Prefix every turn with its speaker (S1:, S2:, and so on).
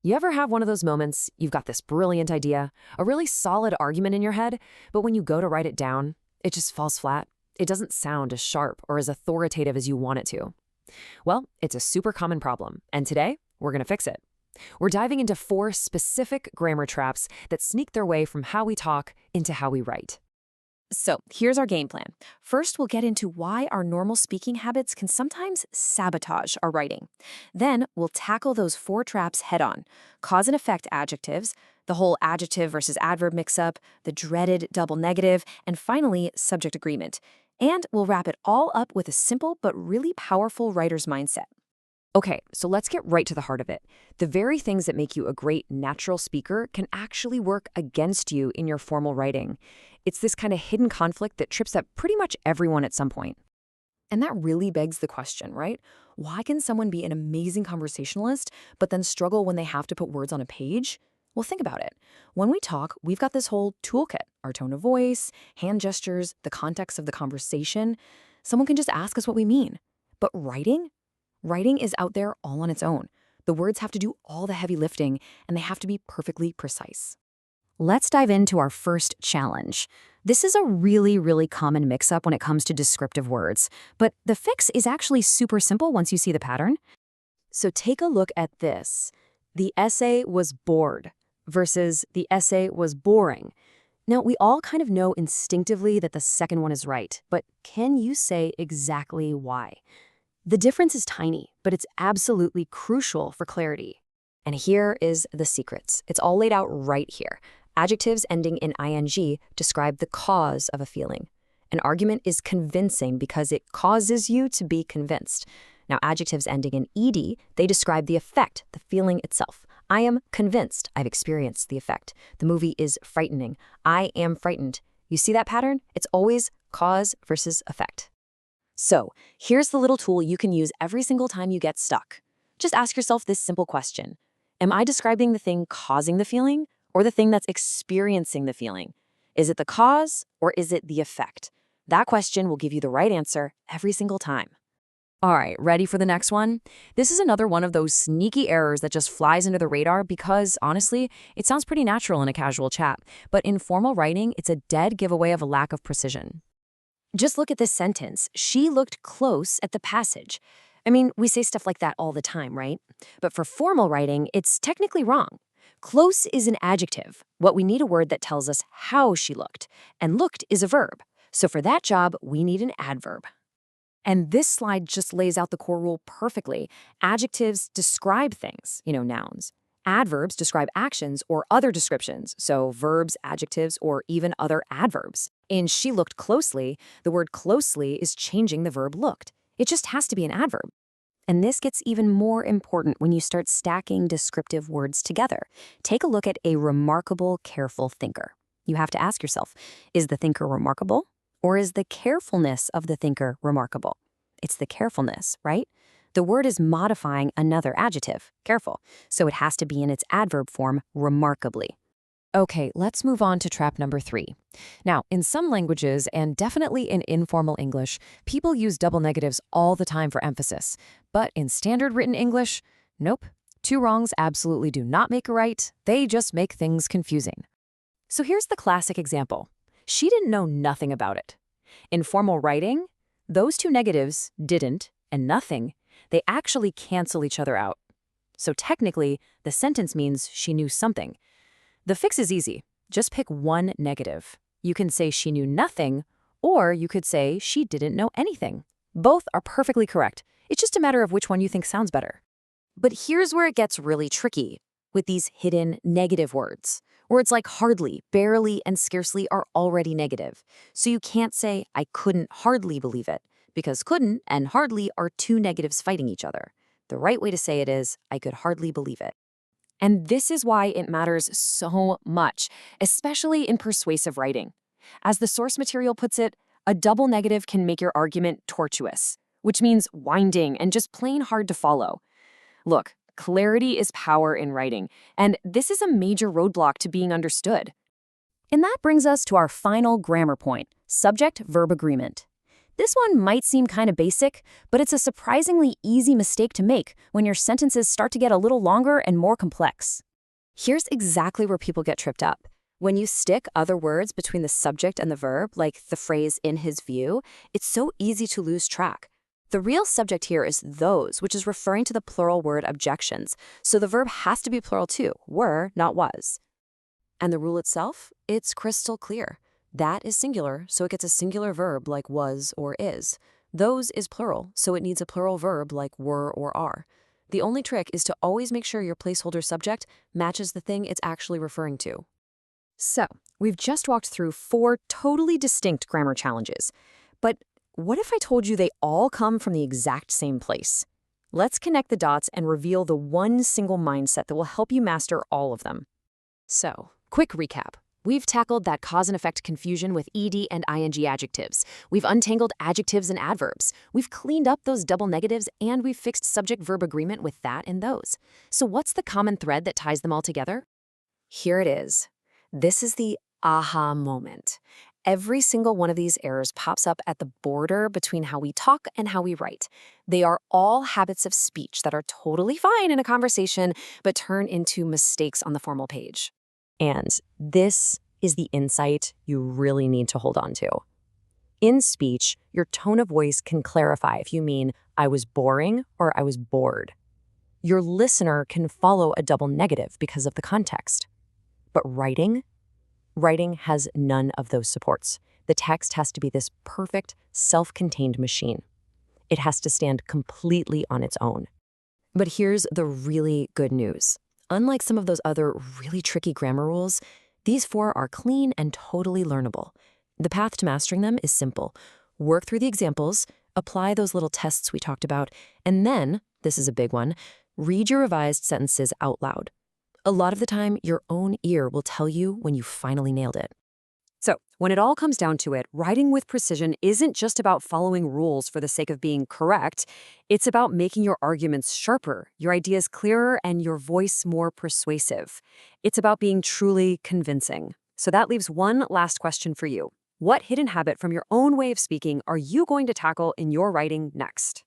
S1: You ever have one of those moments, you've got this brilliant idea, a really solid argument in your head, but when you go to write it down, it just falls flat? It doesn't sound as sharp or as authoritative as you want it to. Well, it's a super common problem, and today, we're going to fix it. We're diving into 4 specific grammar traps that sneak their way from how we talk into how we write.
S2: So here's our game plan. First, we'll get into why our normal speaking habits can sometimes sabotage our writing. Then we'll tackle those 4 traps head on: cause and effect adjectives, the whole adjective versus adverb mix-up, the dreaded double negative, and finally, subject agreement. And we'll wrap it all up with a simple but really powerful writer's mindset.
S1: Okay, so let's get right to the heart of it. The very things that make you a great natural speaker can actually work against you in your formal writing. It's this kind of hidden conflict that trips up pretty much everyone at some point. And that really begs the question, right? Why can someone be an amazing conversationalist, but then struggle when they have to put words on a page? Well, think about it. When we talk, we've got this whole toolkit: our tone of voice, hand gestures, the context of the conversation. Someone can just ask us what we mean. But writing is out there all on its own. The words have to do all the heavy lifting, and they have to be perfectly precise. Let's dive into our first challenge. This is a really common mix-up when it comes to descriptive words, but the fix is actually super simple once you see the pattern. So take a look at this. The essay was bored versus the essay was boring. Now, we all kind of know instinctively that the second one is right, but can you say exactly why? The difference is tiny, but it's absolutely crucial for clarity. And here is the secrets. It's all laid out right here. Adjectives ending in ing describe the cause of a feeling. An argument is convincing because it causes you to be convinced. Now, adjectives ending in ed, they describe the effect, the feeling itself. I am convinced. I've experienced the effect. The movie is frightening. I am frightened. You see that pattern? It's always cause versus effect. So, here's the little tool you can use every single time you get stuck. Just ask yourself this simple question: am I describing the thing causing the feeling or the thing that's experiencing the feeling? Is it the cause or is it the effect? That question will give you the right answer every single time. All right, ready for the next one? This is another one of those sneaky errors that just flies under the radar because, honestly, it sounds pretty natural in a casual chat. But in formal writing, it's a dead giveaway of a lack of precision. Just look at this sentence. She looked close at the passage. I mean, we say stuff like that all the time, right? But for formal writing, it's technically wrong. Close is an adjective. What we need a word that tells us how she looked. And looked is a verb. So for that job, we need an adverb. And this slide just lays out the core rule perfectly. Adjectives describe things, nouns. Adverbs describe actions or other descriptions, so verbs, adjectives, or even other adverbs. In she looked closely, the word closely is changing the verb looked. It just has to be an adverb. And this gets even more important when you start stacking descriptive words together. Take a look at a remarkable, careful thinker. You have to ask yourself, is the thinker remarkable? Or is the carefulness of the thinker remarkable? It's the carefulness, right? The word is modifying another adjective, careful, so it has to be in its adverb form, remarkably. Okay, let's move on to trap number 3. Now, in some languages, and definitely in informal English, people use double negatives all the time for emphasis. But in standard written English, nope. 2 wrongs absolutely do not make a right. They just make things confusing. So here's the classic example. She didn't know nothing about it. In formal writing, those 2 negatives, didn't and nothing, they actually cancel each other out. So technically, the sentence means she knew something. The fix is easy. Just pick one negative. You can say she knew nothing, or you could say she didn't know anything. Both are perfectly correct. It's just a matter of which one you think sounds better. But here's where it gets really tricky with these hidden negative words. Words like hardly, barely, and scarcely are already negative. So you can't say, I couldn't hardly believe it, because couldn't and hardly are 2 negatives fighting each other. The right way to say it is, I could hardly believe it. And this is why it matters so much, especially in persuasive writing. As the source material puts it, a double negative can make your argument tortuous, which means winding and just plain hard to follow. Look, clarity is power in writing, and this is a major roadblock to being understood. And that brings us to our final grammar point, subject-verb agreement.
S2: This one might seem kind of basic, but it's a surprisingly easy mistake to make when your sentences start to get a little longer and more complex.
S1: Here's exactly where people get tripped up. When you stick other words between the subject and the verb, like the phrase in his view, it's so easy to lose track. The real subject here is those, which is referring to the plural word objections, so the verb has to be plural too, were, not was. And the rule itself? It's crystal clear. That is singular, so it gets a singular verb like was or is. Those is plural, so it needs a plural verb like were or are. The only trick is to always make sure your placeholder subject matches the thing it's actually referring to. So, we've just walked through 4 totally distinct grammar challenges. But what if I told you they all come from the exact same place? Let's connect the dots and reveal the one single mindset that will help you master all of them. So, quick recap. We've tackled that cause and effect confusion with ed and ing adjectives. We've untangled adjectives and adverbs. We've cleaned up those double negatives, and we've fixed subject-verb agreement with that and those. So what's the common thread that ties them all together? Here it is. This is the aha moment. Every single one of these errors pops up at the border between how we talk and how we write. They are all habits of speech that are totally fine in a conversation, but turn into mistakes on the formal page. And this is the insight you really need to hold on to. In speech, your tone of voice can clarify if you mean, I was boring or I was bored. Your listener can follow a double negative because of the context. But writing has none of those supports. The text has to be this perfect, self-contained machine. It has to stand completely on its own. But here's the really good news. Unlike some of those other really tricky grammar rules, these 4 are clean and totally learnable. The path to mastering them is simple. Work through the examples, apply those little tests we talked about, and then, this is a big one, read your revised sentences out loud. A lot of the time, your own ear will tell you when you finally nailed it. So, when it all comes down to it, writing with precision isn't just about following rules for the sake of being correct. It's about making your arguments sharper, your ideas clearer, and your voice more persuasive. It's about being truly convincing. So that leaves one last question for you. What hidden habit from your own way of speaking are you going to tackle in your writing next?